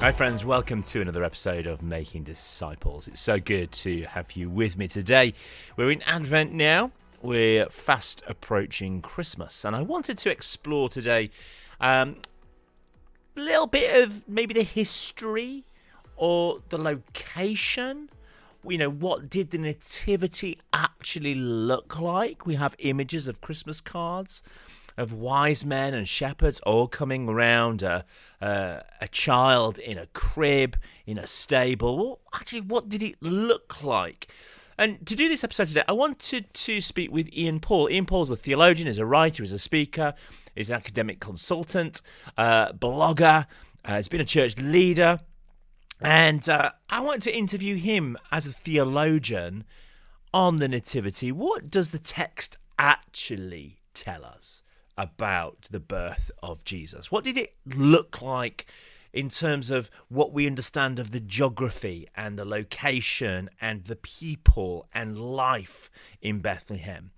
Hi friends, welcome to another episode of Making Disciples. It's so good to have you with me today. We're in Advent now. We're fast approaching Christmas, and I wanted to explore today a little bit of maybe the history or the location. You know, what did the nativity actually look like? We have images of Christmas cards of wise men and shepherds all coming around a child in a crib, in a stable. Well, actually, what did it look like? And to do this episode today, I wanted to speak with Ian Paul. Ian Paul's a theologian, is a writer, is a speaker, is an academic consultant, blogger, has been a church leader. And I wanted to interview him as a theologian on the nativity. What does the text actually tell us about the birth of Jesus? What did it look like in terms of what we understand of the geography and the location and the people and life in Bethlehem?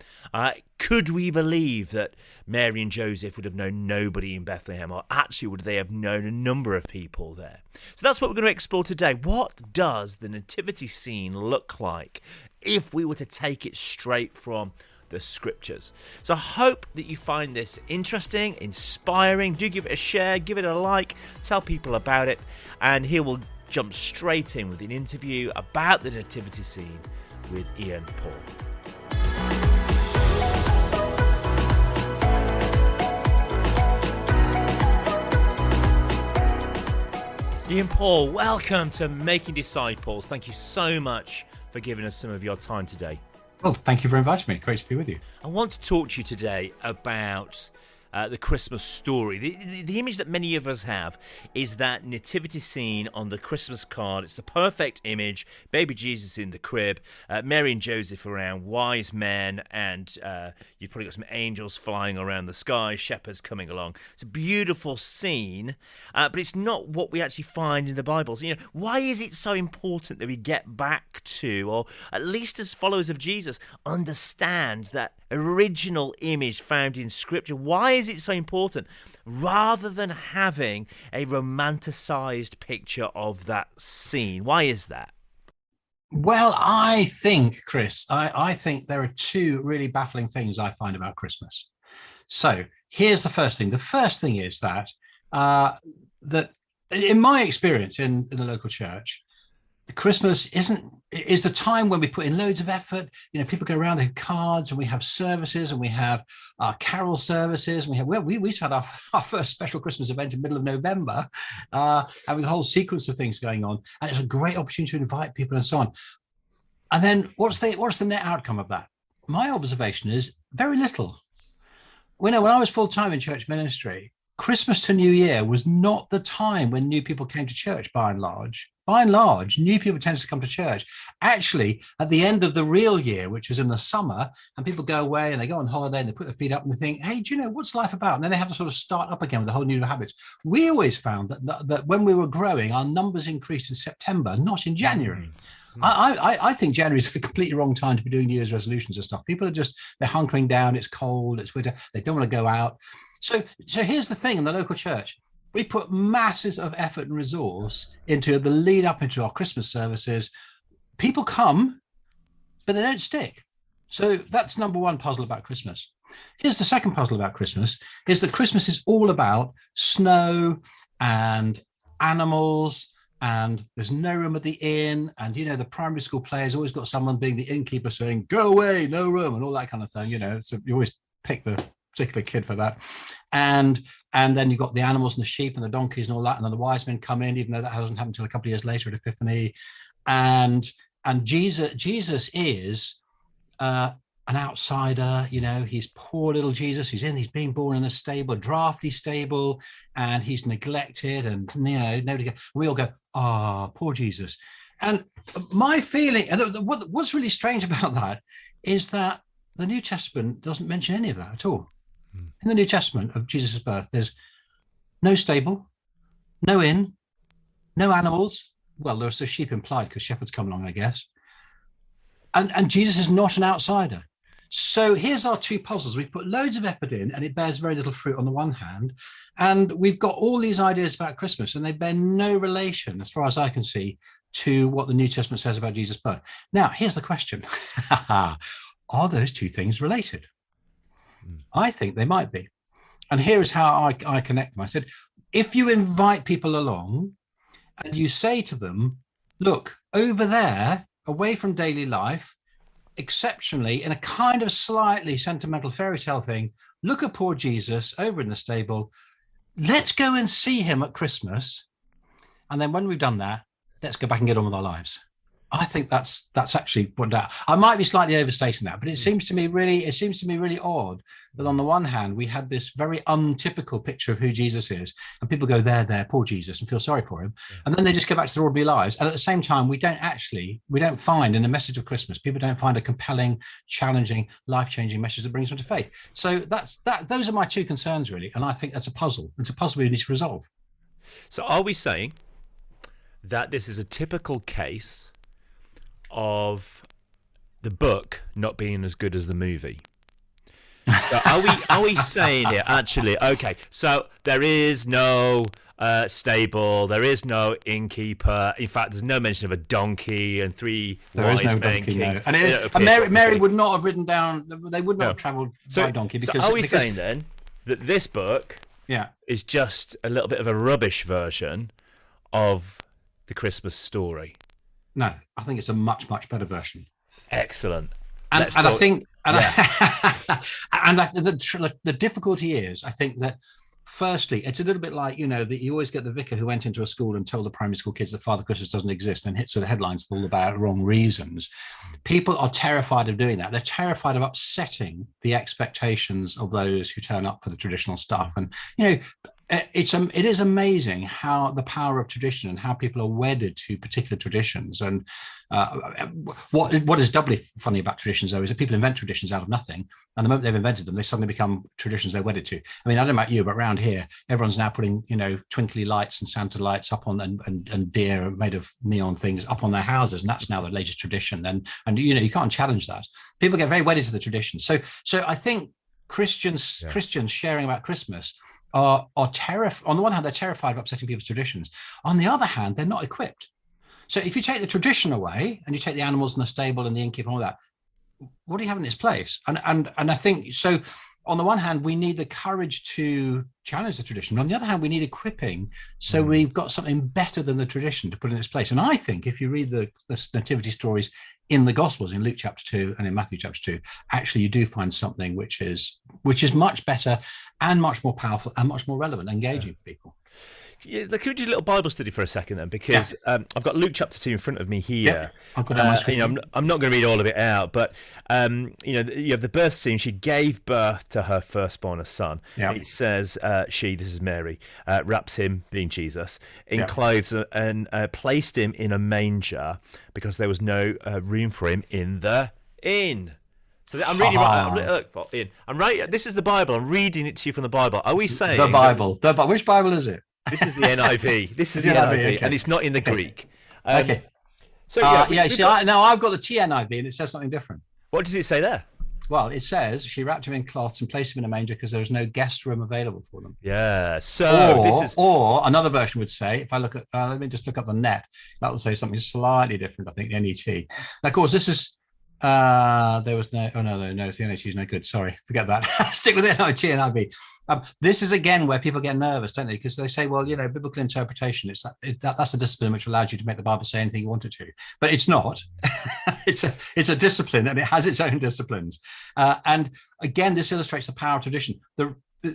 Could we believe that Mary and Joseph would have known nobody in Bethlehem, or actually would they have known a number of people there? So that's what we're going to explore today. What does the nativity scene look like if we were to take it straight from the scriptures? So I hope that you find this interesting, inspiring. Do give it a share, give it a like, tell people about it, and here we'll jump straight in with an interview about the nativity scene with Ian Paul. Ian Paul, welcome to Making Disciples. Thank you so much for giving us some of your time today. Well, thank you for inviting me. Great to be with you. I want to talk to you today about the Christmas story. The image that many of us have is that nativity scene on the Christmas card. It's the perfect image. Baby Jesus in the crib, Mary and Joseph around, wise men, and you've probably got some angels flying around the sky, shepherds coming along. It's a beautiful scene, but it's not what we actually find in the Bible. So, why is it so important that we get back to, or at least as followers of Jesus, understand that original image found in Scripture? Why is it so important, rather than having a romanticized picture of that scene? Why is that? Well, I think, Chris, I think there are two really baffling things I find about Christmas. So here's the first thing. The first thing is that in my experience in the local church, Christmas is the time when we put in loads of effort. People go around, they have cards, and we have services, and we have carol services. And we had our first special Christmas event in the middle of November, having a whole sequence of things going on, and it's a great opportunity to invite people and so on. And then what's the net outcome of that? My observation is very little. When I was full-time in church ministry, Christmas to New Year was not the time when new people came to church, by and large. By and large, new people tended to come to church. Actually, at the end of the real year, which was in the summer, and people go away and they go on holiday and they put their feet up and they think, hey, do you know, what's life about? And then they have to sort of start up again with a whole new habits. We always found that when we were growing, our numbers increased in September, not in January. Mm-hmm. I think January is the completely wrong time to be doing New Year's resolutions and stuff. People are they're hunkering down. It's cold, it's winter. They don't want to go out. So here's the thing in the local church. We put masses of effort and resource into the lead up into our Christmas services. People come, but they don't stick. So that's number one puzzle about Christmas. Here's the second puzzle about Christmas, is that Christmas is all about snow and animals, and there's no room at the inn. And, the primary school players always got someone being the innkeeper saying, go away, no room, and all that kind of thing, So you always pick the particular kid for that. And then you've got the animals and the sheep and the donkeys and all that. And then the wise men come in, even though that hasn't happened until a couple of years later at Epiphany. And Jesus is an outsider, he's poor little Jesus. He's being born in a stable, a drafty stable, and he's neglected, and nobody. We all go, poor Jesus. And my feeling, and what's really strange about that is that the New Testament doesn't mention any of that at all. In the New Testament of Jesus' birth, there's no stable, no inn, no animals. Well, there's the sheep implied because shepherds come along, I guess. And Jesus is not an outsider. So here's our two puzzles. We've put loads of effort in and it bears very little fruit on the one hand. And we've got all these ideas about Christmas and they bear no relation, as far as I can see, to what the New Testament says about Jesus' birth. Now, here's the question. Are those two things related? I think they might be. And here is how I connect them. I said, if you invite people along and you say to them, look, over there, away from daily life, exceptionally, in a kind of slightly sentimental fairy tale thing, look at poor Jesus over in the stable. Let's go and see him at Christmas. And then when we've done that, let's go back and get on with our lives. I think that's actually what that. I might be slightly overstating that, but it seems to me really odd that on the one hand we had this very untypical picture of who Jesus is, and people go there, poor Jesus, and feel sorry for him, and then they just go back to their ordinary lives. And at the same time, we don't find in the message of Christmas, people don't find a compelling, challenging, life-changing message that brings them to faith. So those are my two concerns really, and I think that's a puzzle. It's a puzzle we need to resolve. So are we saying that this is a typical case of the book not being as good as the movie? So are we saying here actually, okay, so there is no stable, there is no innkeeper, in fact there's no mention of a donkey and three wise men kings. No. And Mary would not have ridden down, they would not have travelled by donkey. Because, so are we saying then that this book is just a little bit of a rubbish version of the Christmas story? No, I think it's a much better version. Excellent. I think the difficulty is, I think that firstly, it's a little bit like, that you always get the vicar who went into a school and told the primary school kids that Father Christmas doesn't exist and hits with the headlines for all about wrong reasons. People are terrified of doing that. They're terrified of upsetting the expectations of those who turn up for the traditional stuff. And, it is amazing how the power of tradition and how people are wedded to particular traditions. And what is doubly funny about traditions, though, is that people invent traditions out of nothing. And the moment they've invented them, they suddenly become traditions they're wedded to. I mean, I don't know about you, but around here, everyone's now putting, twinkly lights and Santa lights up on and deer made of neon things up on their houses. And that's now the latest tradition. And you can't challenge that. People get very wedded to the tradition. So I think Christians sharing about Christmas are terrified. On the one hand, they're terrified of upsetting people's traditions. On the other hand, they're not equipped. So if you take the tradition away and you take the animals in the stable and the innkeeper and all that, what do you have in its place? And I think so. On the one hand, we need the courage to challenge the tradition. On the other hand, we need equipping. So we've got something better than the tradition to put in its place. And I think if you read the nativity stories in the Gospels, in Luke chapter 2 and in Matthew chapter 2, actually you do find something which is much better and much more powerful and much more relevant and engaging for people. Yeah, could we do a little Bible study for a second then? Because I've got Luke chapter 2 in front of me here. Yeah, I've got it on my screen. I'm not going to read all of it out, but you have the birth scene. She gave birth to her firstborn, a son. Yeah. It says this is Mary, wraps him, being Jesus, in clothes and placed him in a manger because there was no room for him in the inn. So I'm reading right. This is the Bible. I'm reading it to you from the Bible. Are we saying the Bible? Which Bible is it? This is the NIV. This is the NIV, okay. And it's not in the Greek. Okay. So I've got the TNIV, and it says something different. What does it say there? Well, it says she wrapped him in cloths and placed him in a manger because there was no guest room available for them. Yeah. So or another version would say, if I look at, let me just look up the net. That will say something slightly different. I think the NET. Now, of course, this is. There was no. Oh no, the NHE is no good. Sorry, forget that. Stick with it. No, TNIV. This is again where people get nervous, don't they? Because they say, well, biblical interpretation. That's a discipline which allows you to make the Bible say anything you want it to, but it's not. it's a discipline, and it has its own disciplines. And again, this illustrates the power of tradition.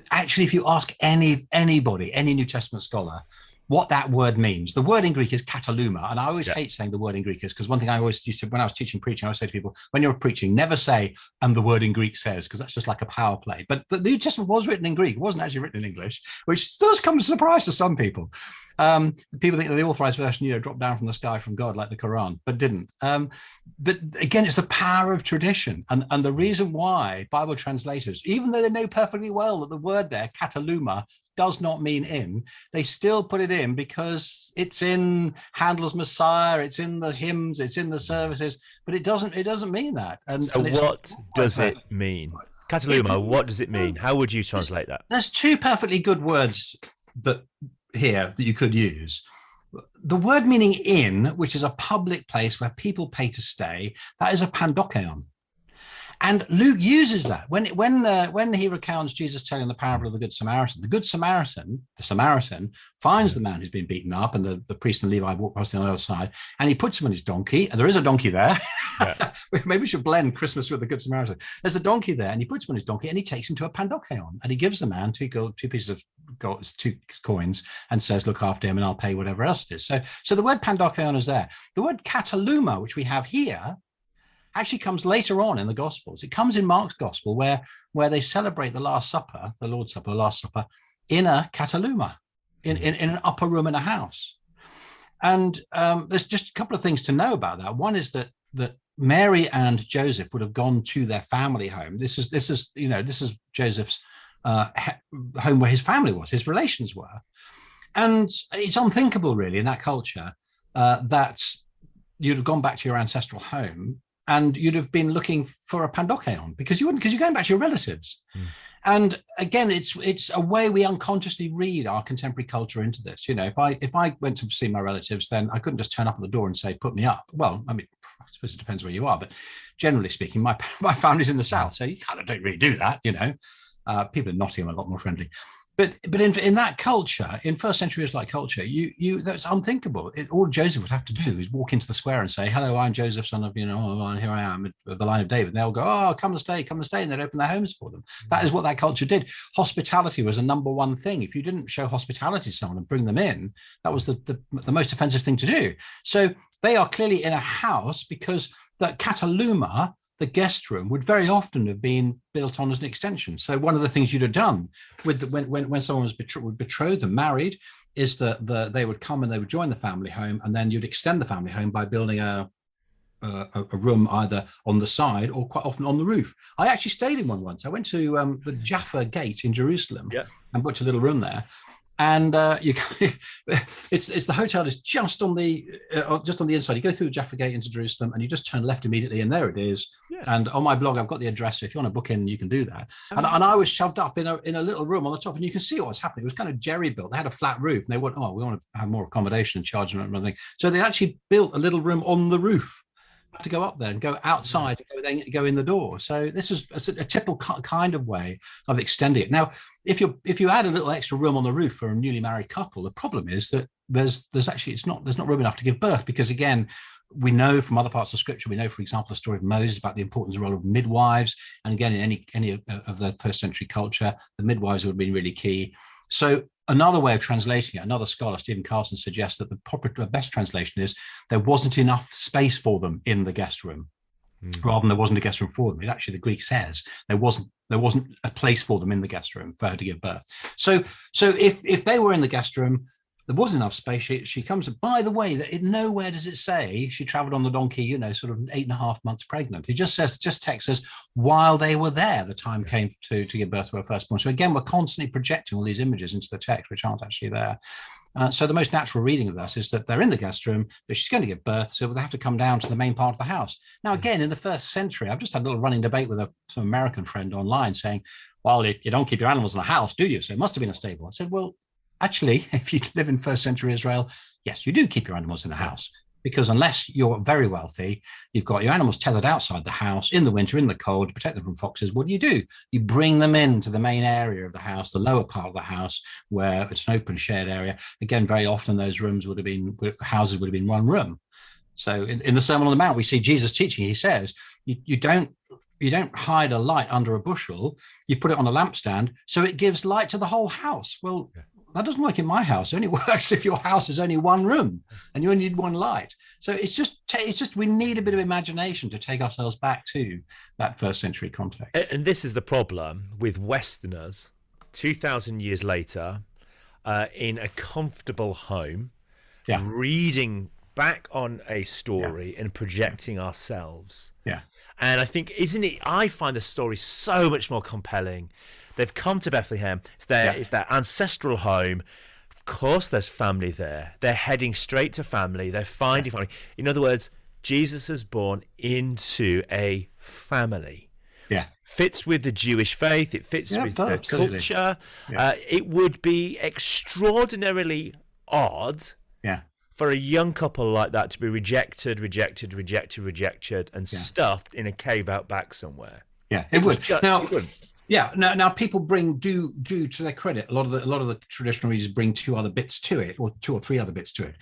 Actually, if you ask anybody, any New Testament scholar, what that word means. The word in Greek is Cataluma. And I always hate saying the word in Greek because one thing I always used to, when I was teaching preaching, I always say to people, when you're preaching, never say, and the word in Greek says, because that's just like a power play. But the New Testament was written in Greek. It wasn't actually written in English, which does come as a surprise to some people. People think that the authorized version, dropped down from the sky from God like the Quran, but didn't. But again, it's the power of tradition. And the reason why Bible translators, even though they know perfectly well that the word there, Cataluma, does not mean in. They still put it in because it's in Handel's Messiah, it's in the hymns, it's in the services, but it doesn't mean that. And what does it mean? Cataluma, what does it mean? How would you translate that? There's two perfectly good words that you could use. The word meaning in, which is a public place where people pay to stay, that is a pandokeon. And Luke uses that when he recounts Jesus telling the parable of the Good Samaritan. The Samaritan finds the man who's been beaten up, and the priest and Levi walk past on the other side, and he puts him on his donkey, and there is a donkey there. Yeah. Maybe we should blend Christmas with the Good Samaritan. There's a donkey there, and he puts him on his donkey, and he takes him to a pandokeon, and he gives the man two pieces of gold, 2 coins, and says, "Look after him, and I'll pay whatever else it is." So the word pandokeon is there. The word Cataluma, which we have here, actually comes later on in the Gospels. It comes in Mark's Gospel where they celebrate the Last Supper, the Lord's Supper, the Last Supper, in a Cataluma, in an upper room in a house. And there's just a couple of things to know about that. One is that Mary and Joseph would have gone to their family home. This is Joseph's home where his family was, his relations were. And it's unthinkable, really, in that culture, that you'd have gone back to your ancestral home and you'd have been looking for a pandokeon because you're going back to your relatives. And again, it's a way we unconsciously read our contemporary culture into this. If I went to see my relatives, then I couldn't just turn up at the door and say, "Put me up." Well, I mean, I suppose it depends where you are, but generally speaking, my family's in the south, so you kind of don't really do that. People in Nottingham are a lot more friendly. But in that culture, in first century Israelite culture, that's unthinkable. All Joseph would have to do is walk into the square and say, "Hello, I'm Joseph, son of, and here I am of the line of David." And they'll go, "Oh, come and stay," and they'd open their homes for them. That is what that culture did. Hospitality was a number one thing. If you didn't show hospitality to someone and bring them in, that was the most offensive thing to do. So they are clearly in a house because that Cataluma, the guest room, would very often have been built on as an extension. So one of the things you'd have done when someone was betrothed and married is that they would come and they would join the family home, and then you'd extend the family home by building a room either on the side or quite often on the roof. I actually stayed in one once. I went to the Jaffa Gate in Jerusalem and booked a little room there. And it's the hotel is just on the inside. You go through the Jaffa Gate into Jerusalem, and you just turn left immediately, and there it is. Yeah. And on my blog, I've got the address. So if you want to book in, you can do that. And I was shoved up in a little room on the top, and you can see what was happening. It was kind of jerry built. They had a flat roof, and they went, "Oh, we want to have more accommodation and charge them and everything." So they actually built a little room on the roof to go up there and go outside and then go in the door. So this is a typical kind of way of extending it. Now, if you add a little extra room on the roof for a newly married couple, the problem is that there's not room enough to give birth, because again, we know from other parts of scripture, we know, for example, the story of Moses about the importance of the role of midwives. And again, in any of the first century culture, the midwives would have been really key. So another way of translating it, another scholar, Stephen Carlson, suggests that the best translation is there wasn't enough space for them in the guest room, rather than there wasn't a guest room for them. It actually, the Greek says there wasn't a place for them in the guest room for her to give birth. So if they were in the guest room, there wasn't enough space. She comes. By the way, that nowhere does it say she traveled on the donkey, sort of 8.5 months pregnant. It just texts us while they were there, the time came to give birth to her firstborn. So again, we're constantly projecting all these images into the text, which aren't actually there. So the most natural reading of this is that they're in the guest room, but she's going to give birth, so they have to come down to the main part of the house. Now, again, in the first century, I've just had a little running debate with some American friend online saying, "Well, you don't keep your animals in the house, do you? So it must have been a stable." I said, well, actually, if you live in first century Israel, yes, you do keep your animals in the house, because unless you're very wealthy, you've got your animals tethered outside the house in the winter, in the cold, to protect them from foxes. What do? You bring them into the main area of the house, the lower part of the house, where it's an open shared area. Again, very often those houses would have been one room. So in the Sermon on the Mount, we see Jesus teaching. He says, you don't hide a light under a bushel. You put it on a lampstand so it gives light to the whole house. Well, that doesn't work in my house. It only works if your house is only one room and you only need one light. So it's just we need a bit of imagination to take ourselves back to that first century context. And this is the problem with Westerners 2,000 years later, in a comfortable home, reading back on a story and projecting ourselves. Yeah. And I think, I find the story so much more compelling They've come to Bethlehem. It's their ancestral home. Of course, there's family there. They're heading straight to family. They're finding family. In other words, Jesus is born into a family. Yeah. Fits with the Jewish faith. It fits with the culture. Yeah. It would be extraordinarily odd for a young couple like that to be rejected, and stuffed in a cave out back somewhere. Yeah, it would. Now people do to their credit, a lot of the traditional readers bring two other bits to it, or two or three other bits to it.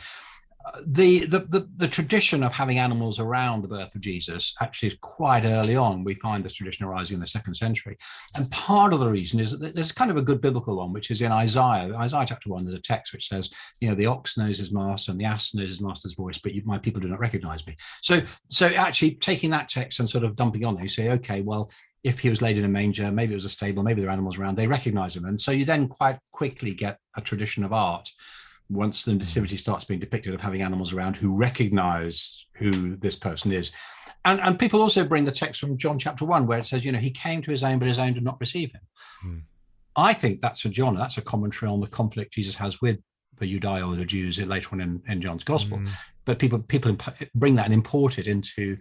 The tradition of having animals around the birth of Jesus actually is quite early on. We find this tradition arising in the 2nd century. And part of the reason is that there's kind of a good biblical one, which is in Isaiah chapter 1, there's a text which says, the ox knows his master and the ass knows his master's voice, but my people do not recognize me. So actually taking that text and sort of dumping on there, you say, okay, well, if he was laid in a manger, maybe it was a stable, maybe there are animals around, they recognize him. And so you then quite quickly get a tradition of art once the nativity starts being depicted of having animals around who recognize who this person is. And people also bring the text from John chapter 1 where it says, he came to his own, but his own did not receive him. I think that's for John. That's a commentary on the conflict Jesus has with the Judea or the Jews later on in John's gospel. But people bring that and import it into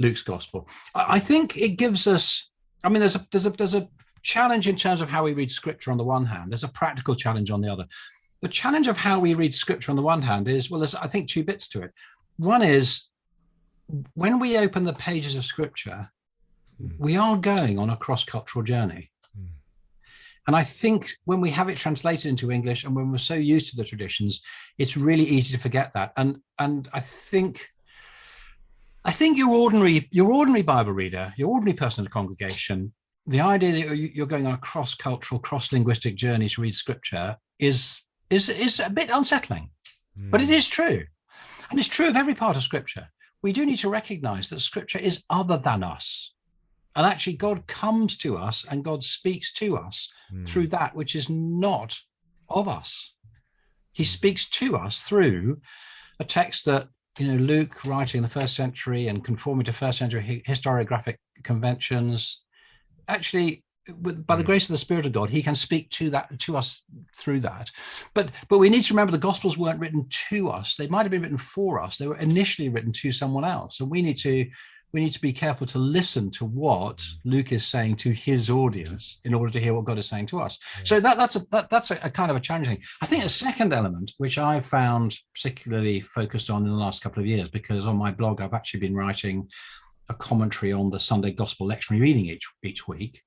Luke's gospel. I think it gives us, there's a challenge in terms of how we read scripture on the one hand. There's a practical challenge on the other. The challenge of how we read scripture on the one hand is, there's, I think, two bits to it. One is, when we open the pages of scripture, we are going on a cross-cultural journey. And I think when we have it translated into English and when we're so used to the traditions, it's really easy to forget that. And I think your ordinary Bible reader, your ordinary person in the congregation, the idea that you're going on a cross-cultural, cross-linguistic journey to read scripture is a bit unsettling, but it is true. And it's true of every part of scripture. We do need to recognize that scripture is other than us. And actually God comes to us and God speaks to us through that which is not of us. He speaks to us through a text that, Luke writing in the 1st century and conforming to 1st century historiographic conventions, actually, by the grace of the Spirit of God, he can speak to us through that. But we need to remember the Gospels weren't written to us. They might have been written for us. They were initially written to someone else. And we need to be careful to listen to what Luke is saying to his audience in order to hear what God is saying to us. So that's a kind of a challenging thing. I think a second element, which I found particularly focused on in the last couple of years, because on my blog, I've actually been writing a commentary on the Sunday Gospel lectionary reading each week.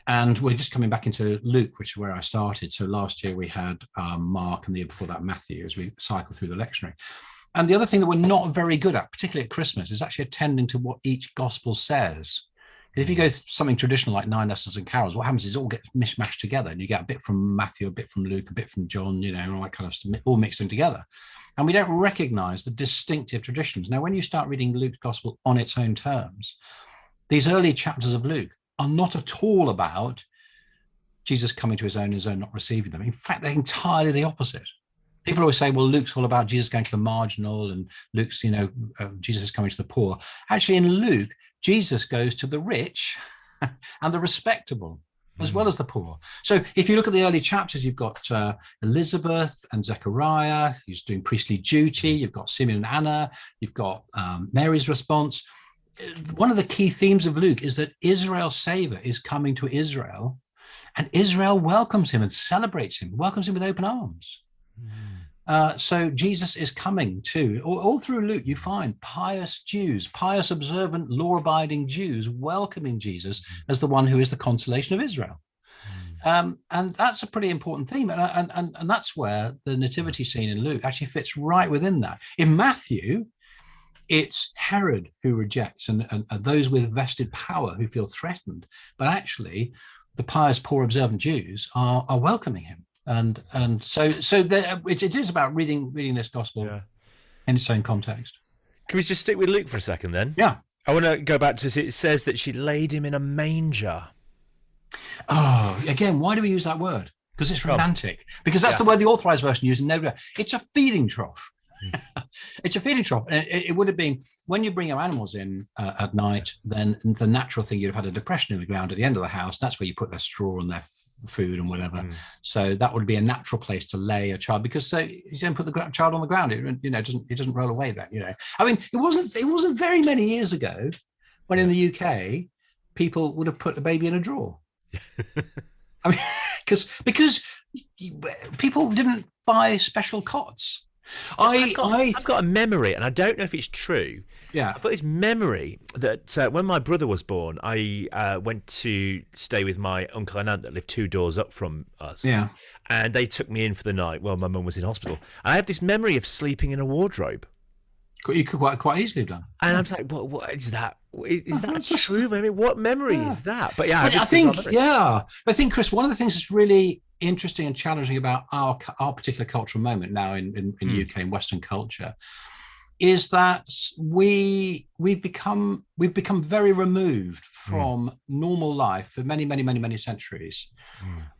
And we're just coming back into Luke, which is where I started. So last year we had Mark, and the year before that Matthew, as we cycle through the lectionary. And the other thing that we're not very good at, particularly at Christmas, is actually attending to what each gospel says. If you go something traditional like 9 Lessons and Carols, what happens is it all gets mishmashed together, and you get a bit from Matthew, a bit from Luke, a bit from John, and all that kind of stuff, all mixed in together. And we don't recognize the distinctive traditions. Now, when you start reading Luke's gospel on its own terms, these early chapters of Luke are not at all about Jesus coming to his own not receiving them. In fact, they're entirely the opposite. People always say, well, Luke's all about Jesus going to the marginal, and Luke's, Jesus is coming to the poor. Actually, in Luke, Jesus goes to the rich and the respectable, as well as the poor. So if you look at the early chapters, you've got Elizabeth and Zechariah, who's doing priestly duty. You've got Simeon and Anna. You've got Mary's response. One of the key themes of Luke is that Israel's savior is coming to Israel, and Israel welcomes him and celebrates him, welcomes him with open arms. So Jesus is coming too. All through Luke, you find pious Jews, pious, observant, law-abiding Jews welcoming Jesus as the one who is the consolation of Israel. And that's a pretty important theme. And that's where the nativity scene in Luke actually fits right within that. In Matthew, it's Herod who rejects and those with vested power who feel threatened. But actually, the pious, poor, observant Jews are welcoming him. And so it is about reading this gospel in its own context. Can we just stick with Luke for a second then? Yeah. I want to go back to, it says that she laid him in a manger. Oh, again, why do we use that word? Because it's romantic. Because that's the word the authorized version uses. It's a feeding trough. It's a feeding trough. And it would have been, when you bring your animals in at night, then the natural thing, you'd have had a depression in the ground at the end of the house. That's where you put their straw and food and whatever. So that would be a natural place to lay a child, because so you don't put the child on the ground. It doesn't roll away then. I mean, it wasn't very many years ago when in the UK people would have put a baby in a drawer. I mean, because people didn't buy special cots. I've got a memory, and I don't know if it's true. Yeah, I've got this memory that when my brother was born, I went to stay with my uncle and aunt that lived 2 doors up from us. Yeah, and they took me in for the night while my mum was in hospital. And I have this memory of sleeping in a wardrobe. You could quite easily have done. And I'm like, what is that? Is that true? I mean, what memory is that? But yeah, I think, Chris, one of the things that's really interesting and challenging about our particular cultural moment now in UK and Western culture is that we've become very removed from normal life for many centuries.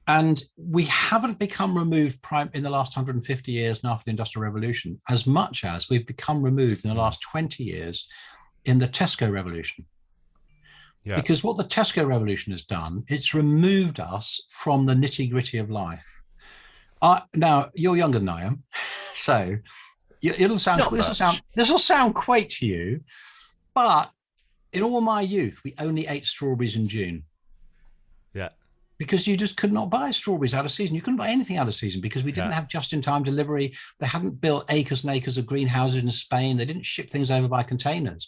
And we haven't become removed in the last 150 years and after the Industrial Revolution as much as we've become removed in the last 20 years in the Tesco Revolution. Yeah. Because what the Tesco Revolution has done, it's removed us from the nitty-gritty of life. Now, you're younger than I am, so this will sound quaint to you, but in all my youth, we only ate strawberries in June. Yeah. Because you just could not buy strawberries out of season. You couldn't buy anything out of season because we didn't have just-in-time delivery. They hadn't built acres and acres of greenhouses in Spain. They didn't ship things over by containers.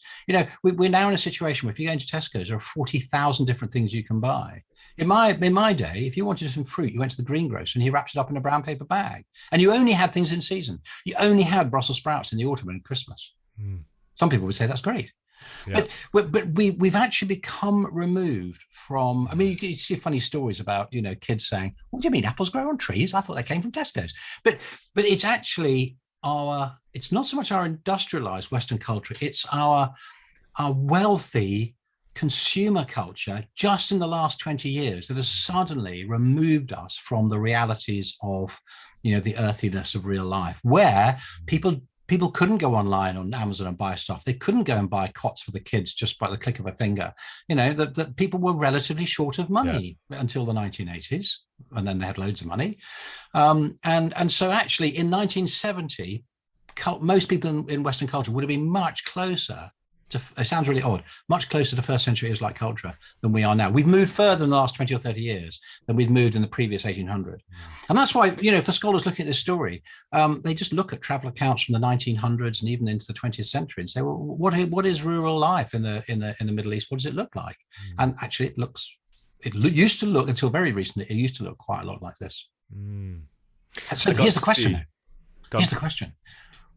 We're now in a situation where if you go into Tesco's, there are 40,000 different things you can buy. In my day, if you wanted some fruit, you went to the greengrocer and he wrapped it up in a brown paper bag. And you only had things in season. You only had Brussels sprouts in the autumn and Christmas. Some people would say that's great. Yeah. But we've actually become removed from. I mean, you see funny stories about kids saying, "What do you mean apples grow on trees? I thought they came from Tesco's." But it's actually it's not so much our industrialized Western culture; it's our wealthy consumer culture just in the last 20 years that has suddenly removed us from the realities of the earthiness of real life, where people couldn't go online on Amazon and buy stuff. They couldn't go and buy cots for the kids just by the click of a finger. That people were relatively short of money until the 1980s, and then they had loads of money. And so actually in 1970, most people in Western culture would have been much closer to, it sounds really odd, much closer to first century Israelite culture than we are now. We've moved further in the last 20 or 30 years than we've moved in the previous 1800. And that's why, for scholars looking at this story, they just look at travel accounts from the 1900s and even into the 20th century and say, well, what is rural life in the Middle East? What does it look like? And actually it used to look, until very recently, it used to look quite a lot like this. So here's the question. Here's the question.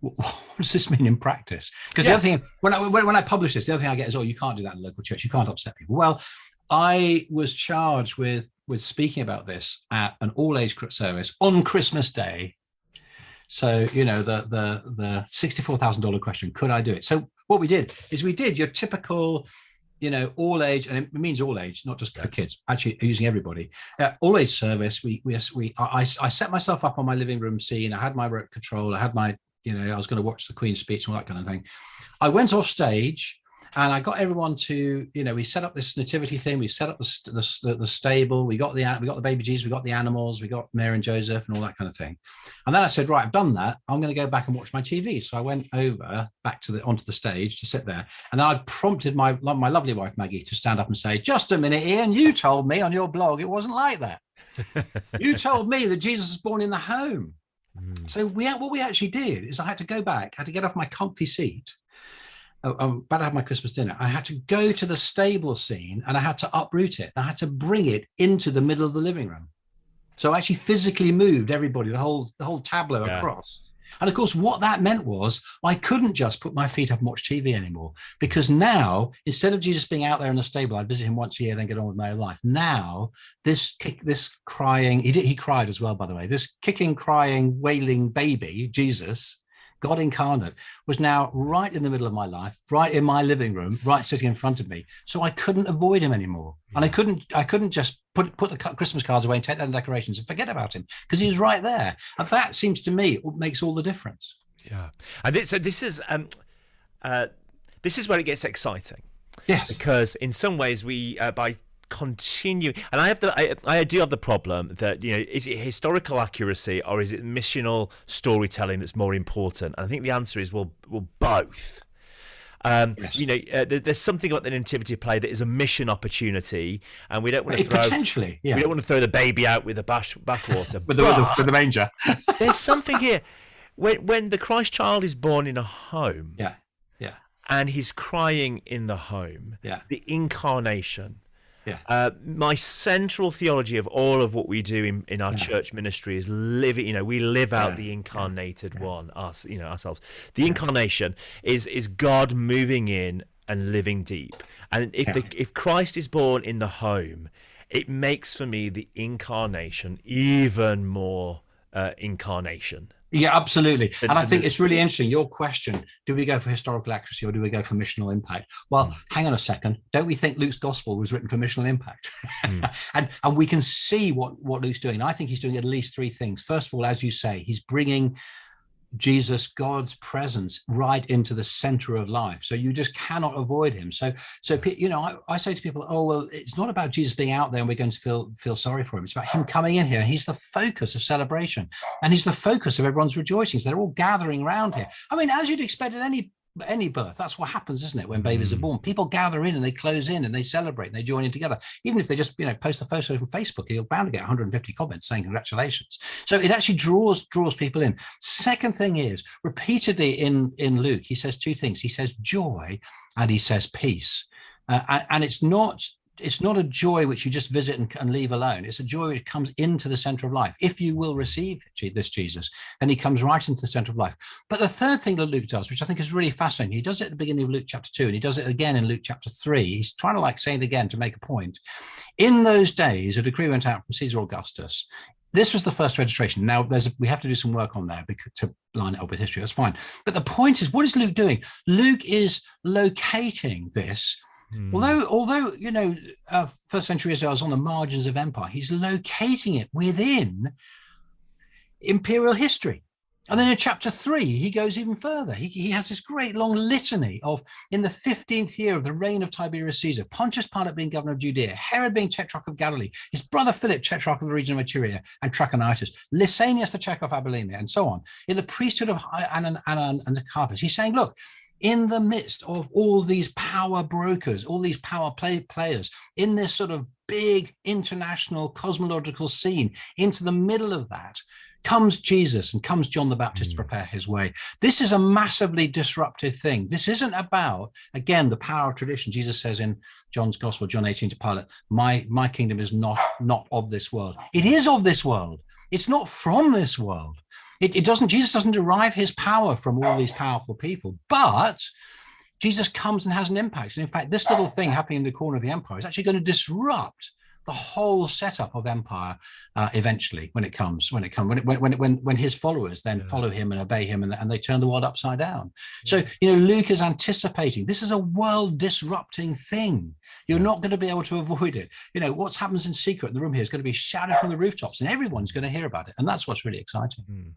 What does this mean in practice? Because the other thing, when I publish this, the other thing I get is, you can't do that in a local church. You can't upset people. Well, I was charged with speaking about this at an all-age service on Christmas Day. So, the $64,000 question, could I do it? So what we did is we did your typical, all age, and it means all age, not just for kids, actually using everybody. All age service. I set myself up on my living room scene. I had my remote control. I had my, I was going to watch the Queen's speech and all that kind of thing. I went off stage and I got everyone to, we set up this nativity thing. We set up the stable. We got the baby Jesus. We got the animals. We got Mary and Joseph and all that kind of thing. And then I said, right, I've done that. I'm going to go back and watch my TV. So I went over back onto the stage to sit there. And then I prompted my lovely wife, Maggie, to stand up and say, just a minute, Ian, you told me on your blog it wasn't like that. You told me that Jesus was born in the home. So what we actually did is I had to go back, I had to get off my comfy seat. I'm about to have my Christmas dinner. I had to go to the stable scene and I had to uproot it. I had to bring it into the middle of the living room. So I actually physically moved everybody, the whole tableau across. And of course, what that meant was I couldn't just put my feet up and watch TV anymore, because now, instead of Jesus being out there in the stable, I'd visit him once a year, then get on with my own life. Now, this crying, he cried as well, by the way, this kicking, crying, wailing baby, Jesus, God incarnate, was now right in the middle of my life, right in my living room, right sitting in front of me. So I couldn't avoid him anymore. And I couldn't just put the Christmas cards away and take down the decorations and forget about him, because he was right there. And that seems to me what makes all the difference. Yeah. And so this is where it gets exciting. Yes. Because in some ways we, by continue, and I do have the problem that, is it historical accuracy or is it missional storytelling that's more important? And I think the answer is well both. Yes. There's something about the nativity play that is a mission opportunity, and we don't want to potentially. Yeah. We don't want to throw the baby out with the bathwater with the manger. There's something here when the Christ child is born in a home. Yeah. And he's crying in the home. Yeah. The incarnation. Yeah. My central theology of all of what we do in our church ministry is we live out the incarnated one, ourselves. The incarnation is God moving in and living deep. And if Christ is born in the home, it makes for me the incarnation even more incarnation. Yeah, absolutely. And I think it's really interesting. Your question, do we go for historical accuracy or do we go for missional impact? Well, hang on a second. Don't we think Luke's gospel was written for missional impact? and we can see what Luke's doing. I think he's doing at least three things. First of all, as you say, he's bringing Jesus, God's presence, right into the center of life. So you just cannot avoid him. So I say to people, oh, well, it's not about Jesus being out there and we're going to feel sorry for him. It's about him coming in here. He's the focus of celebration and he's the focus of everyone's rejoicings. They're all gathering around here. I mean, as you'd expect at any birth, that's what happens, isn't it? When babies are born, people gather in and they close in and they celebrate and they join in together. Even if they just post the photo from Facebook, you're bound to get 150 comments saying congratulations. So it actually draws people in. Second thing is, repeatedly in Luke, he says two things. He says joy and he says peace, and it's not a joy which you just visit and leave alone. It's a joy which comes into the center of life. If you will receive this Jesus, then he comes right into the center of life. But the third thing that Luke does, which I think is really fascinating, he does it at the beginning of Luke chapter 2, and he does it again in Luke chapter 3. He's trying to say it again to make a point. In those days, a decree went out from Caesar Augustus. This was the first registration. Now, we have to do some work on there to line it up with history. That's fine. But the point is, what is Luke doing? Luke is locating this. Although first century Israel is on the margins of empire, he's locating it within imperial history. And then in chapter 3, he goes even further. He has this great long litany of, in the 15th year of the reign of Tiberius Caesar, Pontius Pilate being governor of Judea, Herod being tetrarch of Galilee, his brother Philip, tetrarch of the region of Iturea and Trachonitis, Lysanias the tetrarch of Abilene, and so on. In the priesthood of Anna and Carpus, he's saying, look, in the midst of all these power brokers, all these power players, in this sort of big international cosmological scene, into the middle of that comes Jesus and comes John the Baptist to prepare his way. This is a massively disruptive thing. This isn't about, again, the power of tradition. Jesus says in John's Gospel, John 18 to Pilate, my kingdom is not of this world. It is of this world. It's not from this world. Jesus doesn't derive his power from all these powerful people, but Jesus comes and has an impact. And in fact, this little thing happening in the corner of the empire is actually going to disrupt the whole setup of empire eventually when his followers then follow him and obey him and they turn the world upside down. So, Luke is anticipating this is a world disrupting thing. You're not going to be able to avoid it. What happens in secret in the room here is going to be shouted from the rooftops and everyone's going to hear about it. And that's what's really exciting.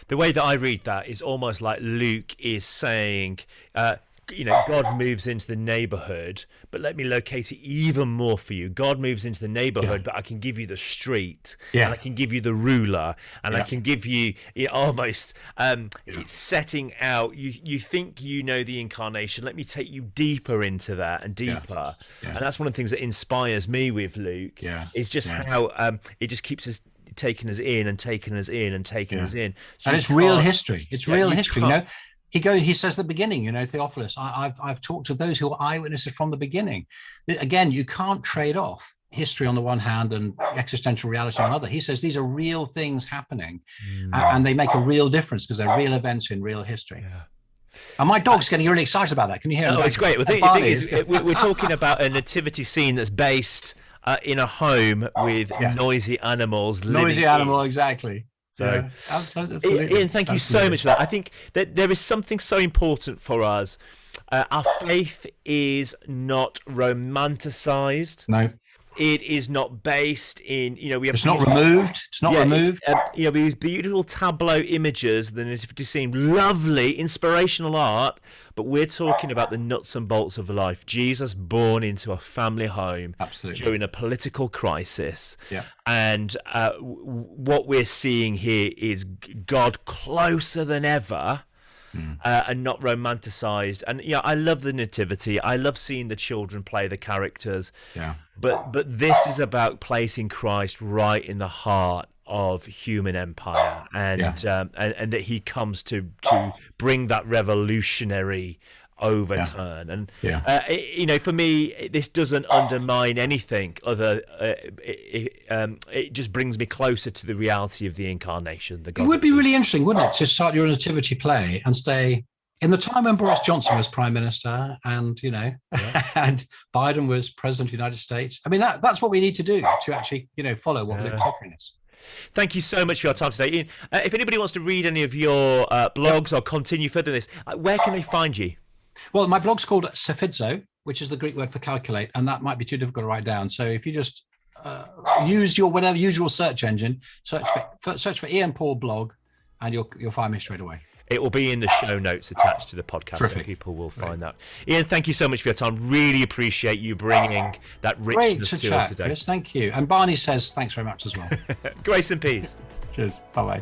The way that I read that is almost like Luke is saying, God moves into the neighborhood, but let me locate it even more for you. God moves into the neighborhood, but I can give you the street, and I can give you the ruler, and I can give you almost it's setting out. You think you know the incarnation. Let me take you deeper into that and deeper. And that's one of the things that inspires me with Luke. Is just how it just keeps us taking us in and taking us in and taking us in. So and it's real history. It's real history. He says at the beginning, Theophilus, I've talked to those who are eyewitnesses from the beginning. Again, you can't trade off history on the one hand and existential reality on the other. He says these are real things happening and they make a real difference because they're real events in real history. And my dog's getting really excited about that. Can you hear him? Oh, it's great. Well, the thing is, we're talking about a nativity scene that's based in a home with noisy animals. Exactly. So, Ian, thank you so much for that. I think that there is something so important for us. Our faith is not romanticized. No. It is not based in, we have. It's not removed. It's not removed. These beautiful tableau images, the nativity scene, lovely, inspirational art. But we're talking about the nuts and bolts of life. Jesus born into a family home. Absolutely. During a political crisis. Yeah. And what we're seeing here is God closer than ever. And not romanticized. And I love the nativity. I love seeing the children play the characters. Yeah. But this is about placing Christ right in the heart of human empire, and that he comes to bring that revolutionary overturn. And for me, this doesn't undermine anything other. It just brings me closer to the reality of the incarnation. It would be really interesting, wouldn't it, to start your nativity play and stay in the time when Boris Johnson was Prime Minister, and and Biden was President of the United States. I mean, that's what we need to do to actually follow what Luke's offering us. Thank you so much for your time today, Ian. If anybody wants to read any of your blogs or continue further this, where can they find you? Well, my blog's called Sephizo, which is the Greek word for calculate, and that might be too difficult to write down. So if you just use your whatever usual search engine, search for Ian Paul blog, and you'll find me straight away. It will be in the show notes attached to the podcast, so people will find that. Ian, thank you so much for your time. Really appreciate you bringing that richness to us today. Chris, thank you. And Barney says thanks very much as well. Grace and peace. Cheers. Bye-bye.